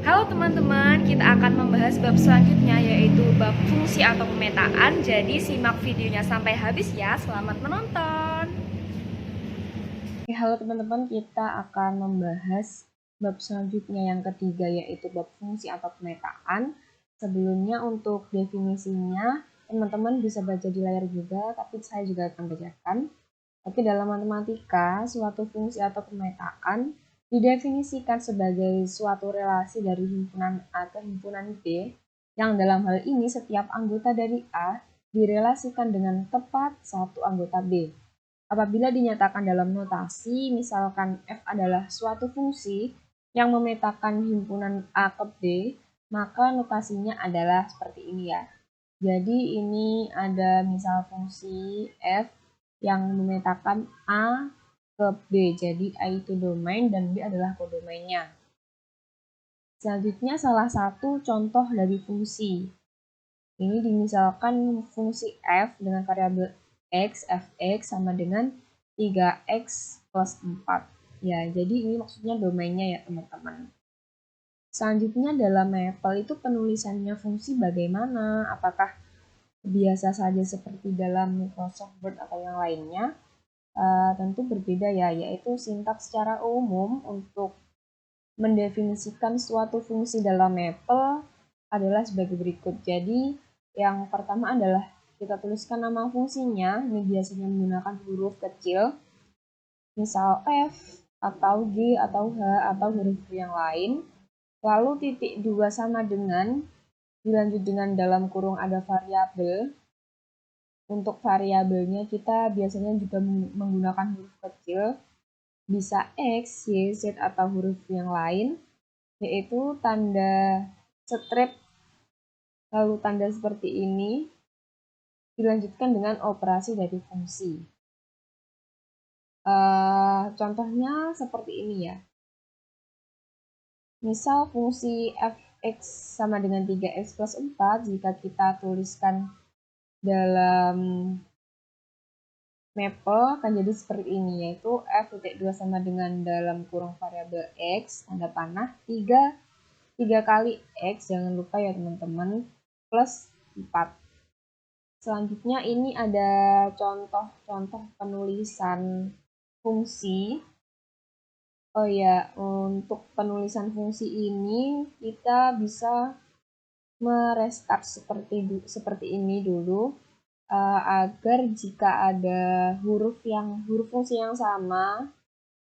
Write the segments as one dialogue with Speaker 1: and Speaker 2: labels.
Speaker 1: Halo teman-teman, kita akan membahas bab selanjutnya yaitu bab fungsi atau pemetaan. Jadi simak videonya sampai habis ya. Selamat menonton.
Speaker 2: Halo teman-teman, kita akan membahas bab selanjutnya yang ketiga yaitu bab fungsi atau pemetaan. Sebelumnya untuk definisinya, teman-teman bisa baca di layar juga, tapi saya juga akan bacakan. Tapi dalam matematika, suatu fungsi atau pemetaan didefinisikan sebagai suatu relasi dari himpunan A ke himpunan B, yang dalam hal ini setiap anggota dari A direlasikan dengan tepat satu anggota B. Apabila dinyatakan dalam notasi, misalkan F adalah suatu fungsi yang memetakan himpunan A ke B, maka notasinya adalah seperti ini ya. Jadi ini ada misal fungsi F yang memetakan A ke B. Jadi A itu domain dan B adalah kodomainnya. Selanjutnya salah satu contoh dari fungsi. Ini dimisalkan fungsi F dengan variabel X, Fx sama dengan 3X plus 4. Ya, jadi ini maksudnya domainnya ya teman-teman. Selanjutnya dalam Maple itu penulisannya fungsi bagaimana? Apakah biasa saja seperti dalam Microsoft Word atau yang lainnya? Tentu berbeda ya, yaitu sintaks secara umum untuk mendefinisikan suatu fungsi dalam Maple adalah sebagai berikut. Jadi yang pertama adalah kita tuliskan nama fungsinya, ini biasanya menggunakan huruf kecil, misal F, atau G, atau H, atau huruf yang lain. Lalu titik 2 sama dengan, dilanjut dengan dalam kurung ada variabel. Untuk variabelnya kita biasanya juga menggunakan huruf kecil, bisa X, Y, Z, atau huruf yang lain, yaitu tanda strip, lalu tanda seperti ini, dilanjutkan dengan operasi dari fungsi. Contohnya seperti ini ya. Misal fungsi fx sama dengan 3x plus 4, jika kita tuliskan dalam Maple akan jadi seperti ini, yaitu f(2) sama dengan dalam kurung variabel x, tanda panah, 3 kali x, jangan lupa ya teman-teman, plus 4. Selanjutnya ini ada contoh-contoh penulisan fungsi. Oh ya, untuk penulisan fungsi ini kita bisa merestart seperti ini dulu, agar jika ada huruf fungsi yang sama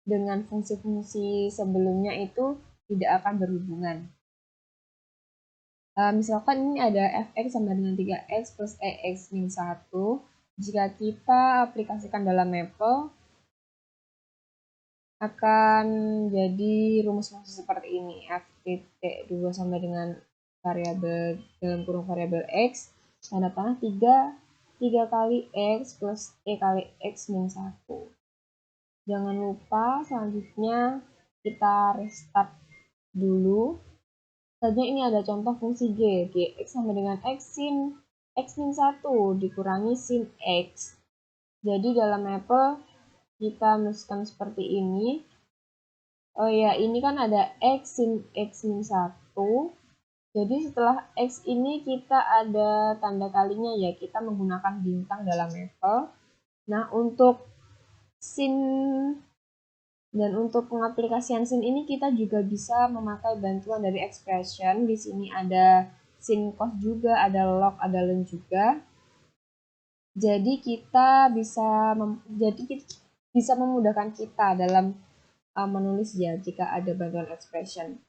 Speaker 2: dengan fungsi-fungsi sebelumnya itu tidak akan berhubungan. Misalkan ini ada fx sama dengan 3x plus ex min 1. Jika kita aplikasikan dalam Maple, akan jadi rumus fungsi seperti ini. F titik 2 sama dengan variabel dalam kurung variabel x, tanda panah 3 kali x plus e kali x min 1. Jangan lupa selanjutnya kita restart dulu. Saja ini ada contoh fungsi g. Gx sama dengan x sin x min 1 dikurangi sin x. Jadi dalam Maple kita menuliskan seperti ini. Oh ya, ini kan ada x sin x min 1. Jadi setelah x ini kita ada tanda kalinya ya, kita menggunakan bintang dalam Maple. Nah, untuk sin dan untuk pengaplikasian sin ini kita juga bisa memakai bantuan dari expression. Di sini ada sin cos juga, ada log, ada ln juga. Jadi kita bisa memudahkan kita dalam menulis ya jika ada bantuan expression.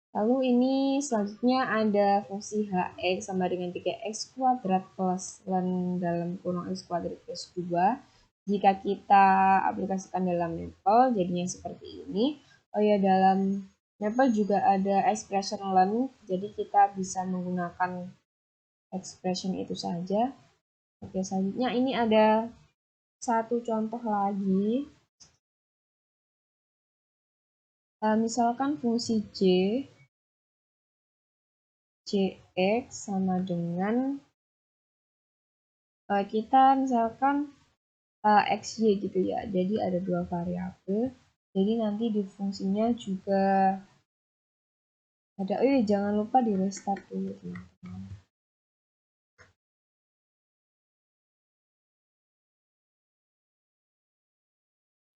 Speaker 2: Lalu ini selanjutnya ada fungsi hx sama dengan 3x kuadrat plus ln dalam kurung x kuadrat plus 2. Jika kita aplikasikan dalam Maple, jadinya seperti ini. Oh ya, dalam Maple juga ada expression ln, jadi kita bisa menggunakan expression itu saja. Oke, selanjutnya ini ada satu contoh lagi. Misalkan fungsi Cx sama dengan kita misalkan xy gitu ya. Jadi ada dua variabel. Jadi nanti di fungsinya juga Ada, jangan lupa di restart dulu teman-teman.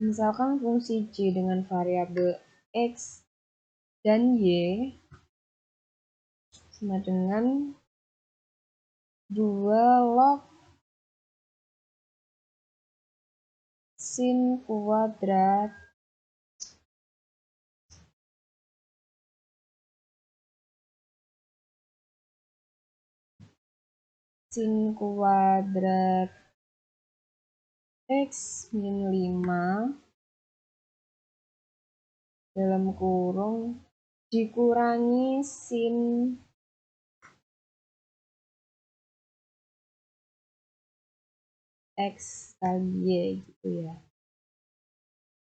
Speaker 2: Misalkan fungsi C dengan variabel X dan Y sama dengan 2 log sin kuadrat sin kuadrat X min 5 dalam kurung dikurangi sin X kali Y gitu ya.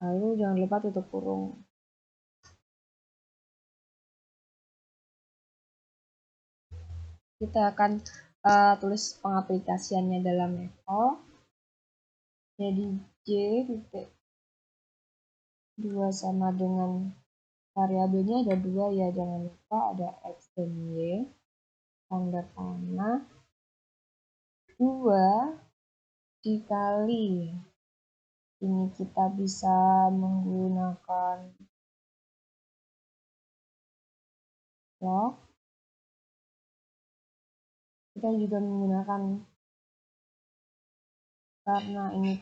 Speaker 2: Lalu jangan lupa tutup kurung. Kita akan tulis pengaplikasiannya dalam Excel. Jadi J titik 2 sama dengan variabelnya ada 2 ya, jangan lupa ada X dan Y. Tanda panah 2 dikali, ini kita bisa menggunakan log, kita juga menggunakan karena ini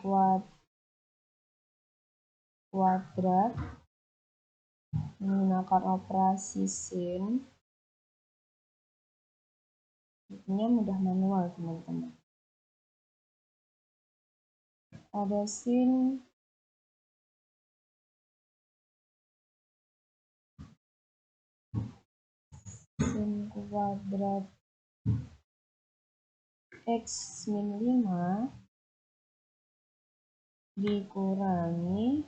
Speaker 2: kuadrat menggunakan operasi sin, ini mudah manual teman-teman. Ada sin kuadrat X min 5 dikurangi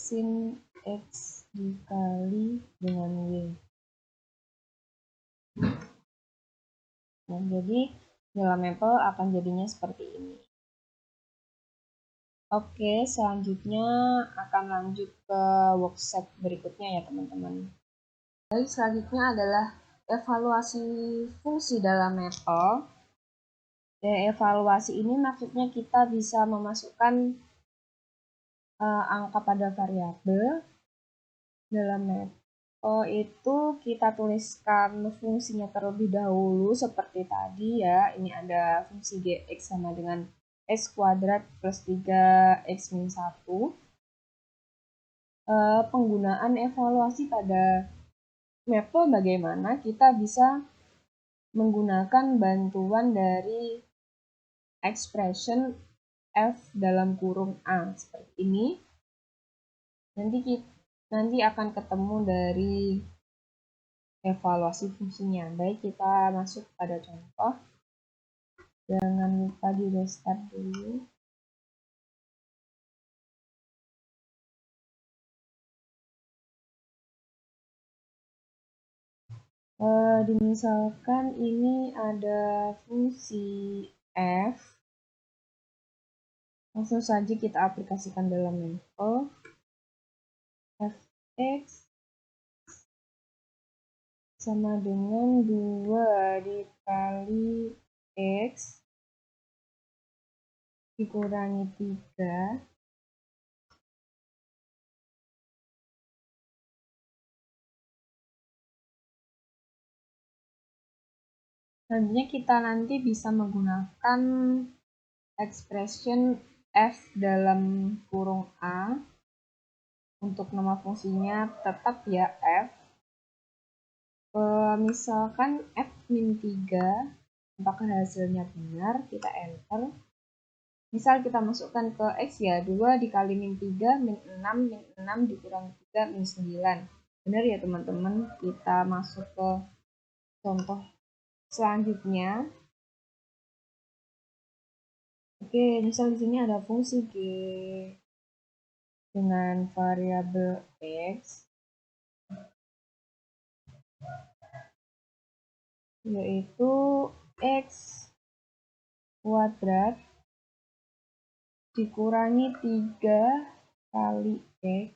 Speaker 2: sin X dikali dengan Y. Nah, jadi dalam Apple akan jadinya seperti ini. Oke, selanjutnya akan lanjut ke workshop berikutnya ya teman-teman. Baik, selanjutnya adalah evaluasi fungsi dalam Apple. Dan evaluasi ini maksudnya kita bisa memasukkan angka pada variabel dalam Apple itu kita tuliskan fungsinya terlebih dahulu seperti tadi ya. Ini ada fungsi gx sama dengan x kuadrat plus 3x min 1. Penggunaan evaluasi pada Maple bagaimana kita bisa menggunakan bantuan dari expression f dalam kurung a seperti ini. Nanti akan ketemu dari evaluasi fungsinya. Baik, kita masuk pada contoh. Jangan lupa di restart dulu. Misalkan ini ada fungsi f. Langsung saja kita aplikasikan dalam Maple. Fx sama dengan 2 dikali X dikurangi 3 selanjutnya kita nanti bisa menggunakan expression f dalam kurung a. Untuk nama fungsinya tetap ya f. Misalkan f min 3, apakah hasilnya benar, kita enter. Misal kita masukkan ke x ya, 2 dikali min 3 min 6 dikurangi 3 min 9. Benar ya teman-teman. Kita masuk ke contoh selanjutnya. Oke, misal di sini ada fungsi g dengan variabel x, yaitu x kuadrat . Dikurangi 3 kali x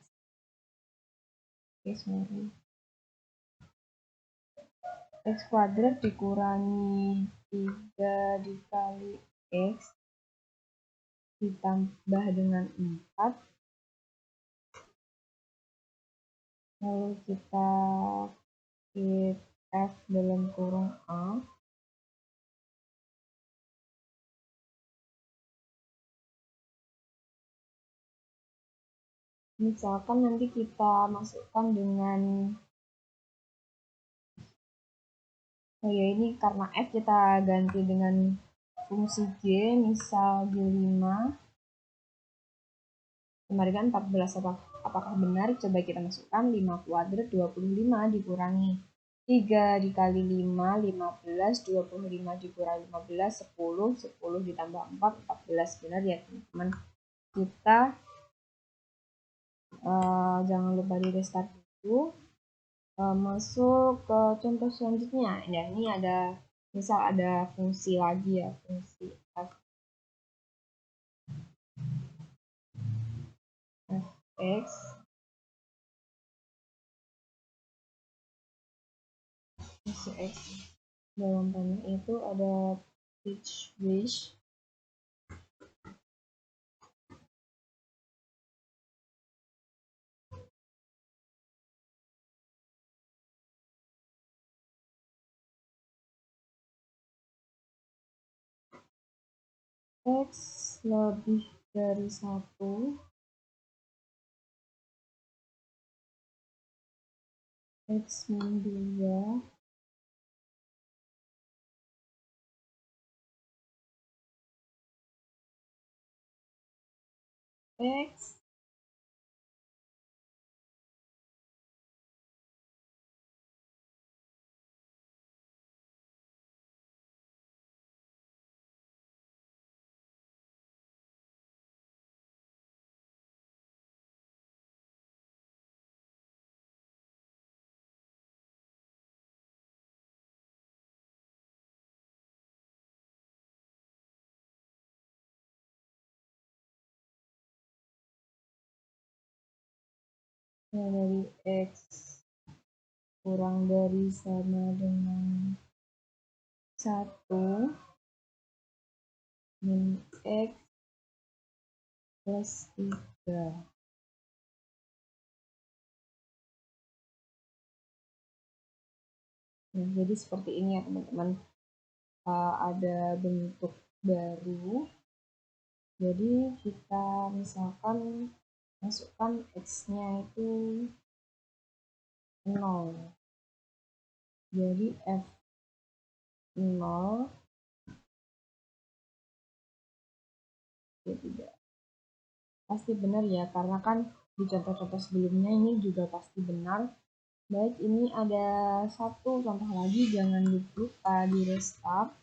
Speaker 2: X kuadrat dikurangi 3 dikali X ditambah dengan 4, lalu kita keep F dalam kurung A. Misalkan nanti kita masukkan dengan ya ini karena F kita ganti dengan fungsi G, misal G5. Kemarin kan 14, apakah benar? Coba kita masukkan 5 kuadrat 25 dikurangi 3 dikali 5, 15, 25 dikurangi 15, 10, 10 ditambah 4, 14. Benar ya teman-teman? Kita jangan lupa di restart dulu. Masuk ke contoh selanjutnya. Nah, ini ada misal ada fungsi lagi ya, fungsi fx fungsi x dalam panah itu ada pitch wish x lebih dari 1, x min 2, x dari x kurang dari sama dengan 1 min x plus 3. Nah, jadi seperti ini ya teman-teman. Ada bentuk baru. Jadi kita misalkan masukkan x-nya itu 0. Jadi F0 ya tidak. Pasti benar ya, karena kan di contoh-contoh sebelumnya ini juga pasti benar. Baik, ini ada satu contoh lagi, jangan lupa di restart.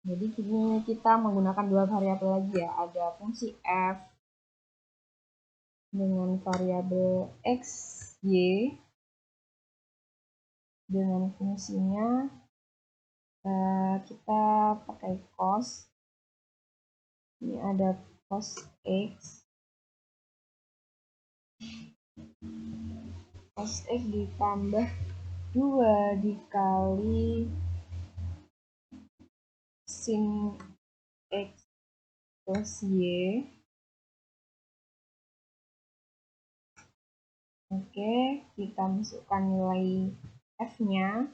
Speaker 2: Jadi kini kita menggunakan dua variabel lagi ya, ada fungsi f dengan variabel x, y, dengan fungsinya kita pakai cos. Ini ada cos x, cos x ditambah 2 dikali sin x plus y. Oke, kita masukkan nilai f-nya.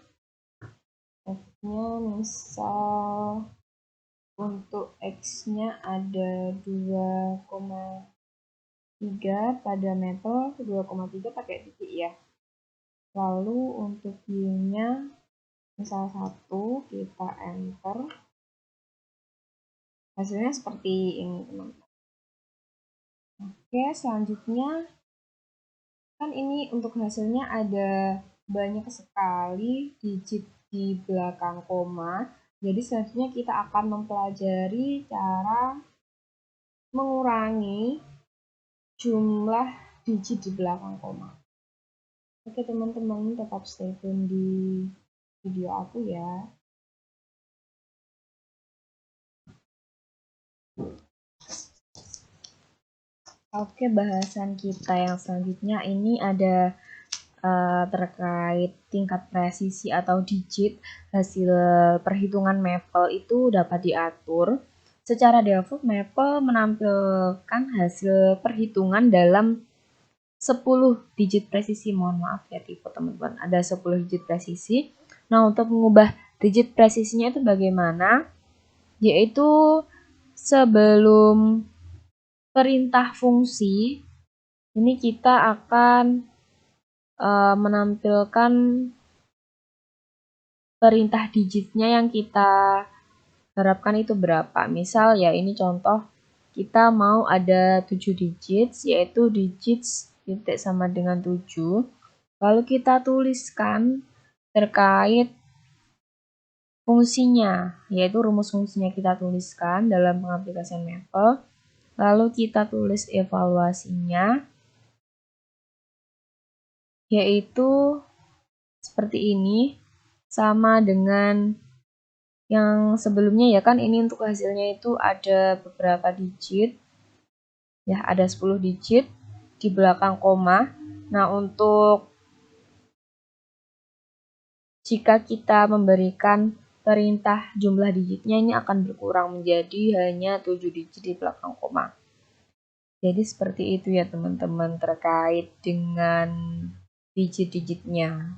Speaker 2: F-nya misal untuk x-nya ada 2,3 pada meter, 2,3 pakai titik ya. Lalu untuk y-nya misal 1, kita enter. Hasilnya seperti ini teman-teman. Oke, selanjutnya kan ini untuk hasilnya ada banyak sekali digit di belakang koma. Jadi selanjutnya kita akan mempelajari cara mengurangi jumlah digit di belakang koma. Oke teman-teman, tetap stay tune di video aku ya. Oke, bahasan kita yang selanjutnya ini ada terkait tingkat presisi atau digit hasil perhitungan Maple itu dapat diatur. Secara default, Maple menampilkan hasil perhitungan dalam 10 digit presisi. Mohon maaf ya tipe teman-teman, ada 10 digit presisi. Nah, untuk mengubah digit presisinya itu bagaimana? Yaitu sebelum perintah fungsi, ini kita akan menampilkan perintah digitnya yang kita harapkan itu berapa. Misal ya ini contoh, kita mau ada 7 digit, yaitu digits titik sama dengan 7. Lalu kita tuliskan terkait fungsinya, yaitu rumus fungsinya kita tuliskan dalam pengaplikasian Maple. Lalu kita tulis evaluasinya, yaitu seperti ini, sama dengan yang sebelumnya ya kan. Ini untuk hasilnya itu ada beberapa digit, ya ada 10 digit di belakang koma. Nah, untuk jika kita memberikan perintah jumlah digitnya, ini akan berkurang menjadi hanya 7 digit di belakang koma. Jadi seperti itu ya teman-teman terkait dengan digit-digitnya.